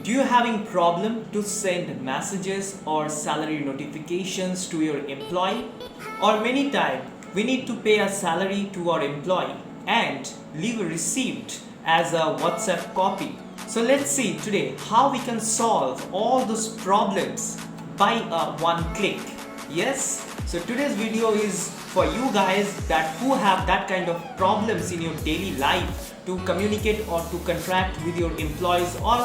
Do you having problem to send messages or salary notifications to your employee? Or many time we need to pay a salary to our employee and leave a receipt as a WhatsApp copy. So let's see today how we can solve all those problems by one click. Yes, so today's video is for you guys that who have that kind of problems in your daily life to communicate or to contract with your employees or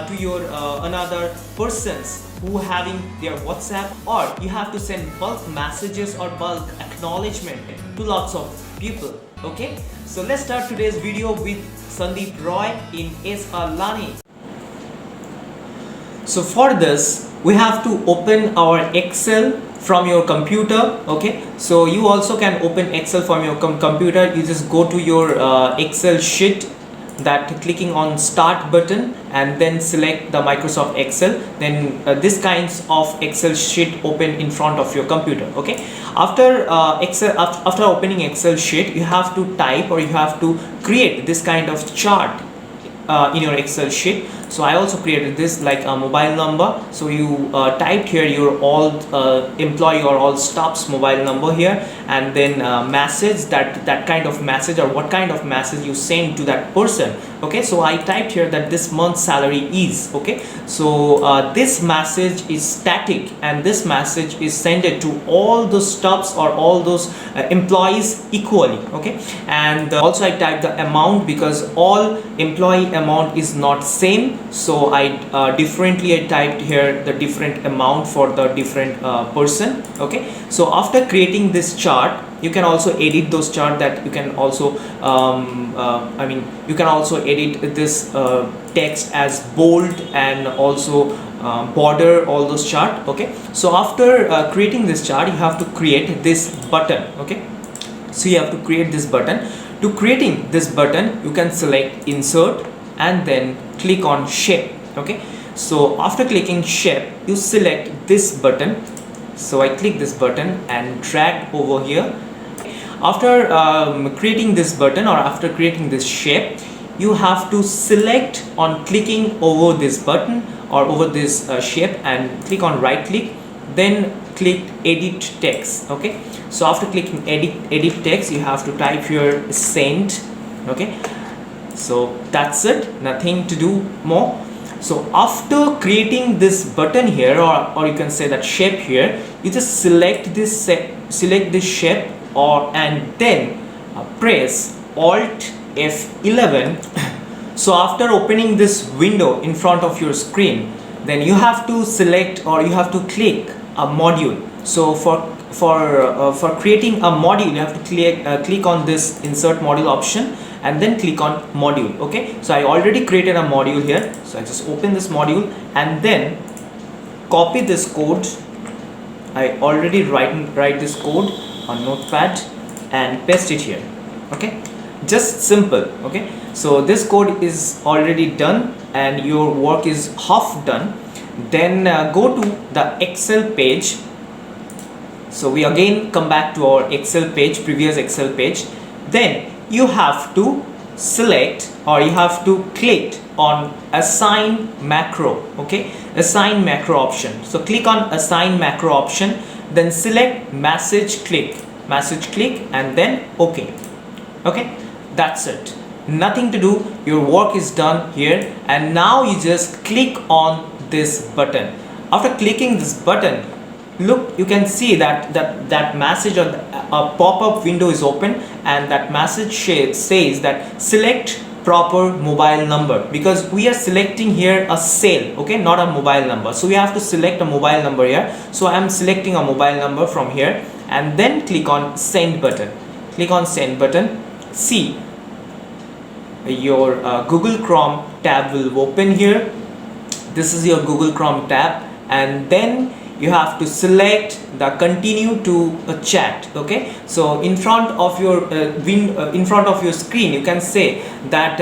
to your another persons who having their WhatsApp, or you have to send bulk messages or bulk acknowledgement to lots of people. Okay, so let's start today's video with Sandeep Roy in SR Lani. So for this we have to open our Excel from your computer. Okay, so you also can open Excel from your computer. You just go to your Excel sheet, that clicking on start button and then select the Microsoft Excel. Then this kinds of Excel sheet open in front of your computer. Okay, after after opening Excel sheet, you have to type or you have to create this kind of chart in your Excel sheet. So I also created this like a mobile number. So you typed here your all employee or all staff's mobile number here, and then message that kind of message or what kind of message you send to that person. Okay, so I typed here that this month's salary is okay. So this message is static and this message is sent to all the staffs or all those employees equally. Okay, and also I typed the amount because all employee amount is not same. So I differently I typed here the different amount for the different person. Okay, so after creating this chart, you can also edit those chart, that you can also you can also edit this text as bold and also border all those chart. Okay, so after creating this chart, you have to create this button. Okay, so you have to create this button. To creating this button, you can select insert and then click on shape. Okay, so after clicking shape, you select this button. So I click this button and drag over here. After creating this button or after creating this shape, you have to select on clicking over this button or over this shape and click on right click, then click edit text. Okay, so after clicking edit text, you have to type here send. Okay, so that's it, nothing to do more. So after creating this button here, or you can say that shape here, you just select this shape and then press Alt F11. So after opening this window in front of your screen, then you have to select or you have to click a module. So for creating a module, you have to click on this insert module option and then click on module. Okay, so I already created a module here, so I just open this module and then copy this code. I already write this code on notepad and paste it here. Okay, just simple. Okay, so this code is already done and your work is half done. Then go to the Excel page. So we again come back to our Excel page, previous Excel page. Then you have to select or you have to click on assign macro. Okay, assign macro option. So click on assign macro option, then select message click and then okay. Okay, that's it, nothing to do, your work is done here. And now you just click on this button. After clicking this button, look, you can see that message or a pop-up window is open, and that message says that select proper mobile number, because we are selecting here a cell, okay, not a mobile number. So we have to select a mobile number here. So I am selecting a mobile number from here and then click on send button. Click on send button. See, your Google Chrome tab will open here. This is your Google Chrome tab, and then you have to select the continue to chat. Okay, so in front of your in front of your screen, you can say that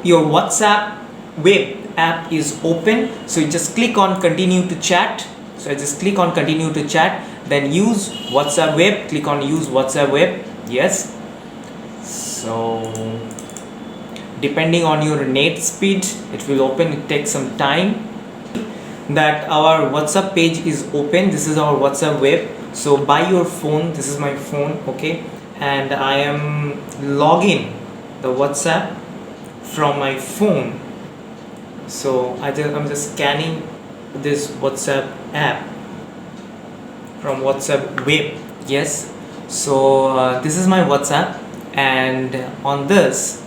your WhatsApp web app is open. So you just click on continue to chat. So I just click on continue to chat, then use WhatsApp web, click on use WhatsApp web. Yes, so depending on your net speed it will open. It takes some time that our WhatsApp page is open. This is our WhatsApp web. So by your phone, this is my phone, okay, and I am logging the WhatsApp from my phone. So I'm just scanning this WhatsApp app from WhatsApp web. Yes, so this is my WhatsApp, and on this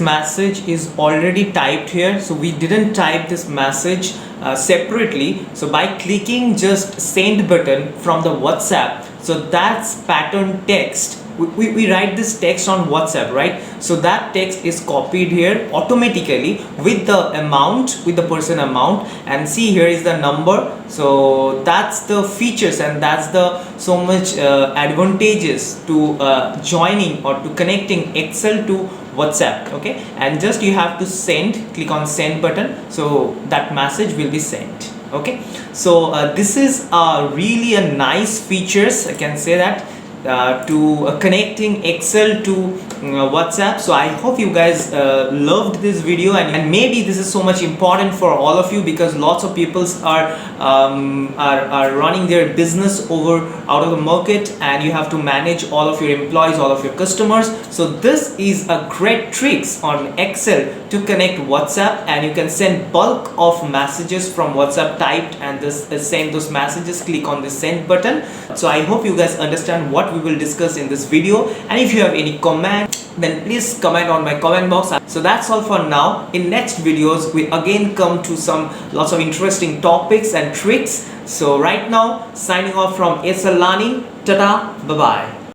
message is already typed here. So we didn't type this message separately. So by clicking just send button from the WhatsApp, so that's pattern text. We write this text on WhatsApp, right? So that text is copied here automatically with the amount, with the person amount, and see here is the number. So that's the features, and that's the so much advantages to joining or to connecting Excel to WhatsApp, okay? And just you have to send, click on send button, so that message will be sent, okay? So this is really a nice features, I can say that, to connecting Excel to WhatsApp. So I hope you guys loved this video, and maybe this is so much important for all of you, because lots of people are running their business out of the market, and you have to manage all of your employees, all of your customers. So this is a great tricks on Excel to connect WhatsApp, and you can send bulk of messages from WhatsApp typed, and this send those messages. Click on the send button. So I hope you guys understand what we will discuss in this video, and if you have any comment, then please comment on my comment box. So that's all for now. In next videos we again come to some lots of interesting topics and tricks. So right now, signing off from SL Learning. Tata, bye bye.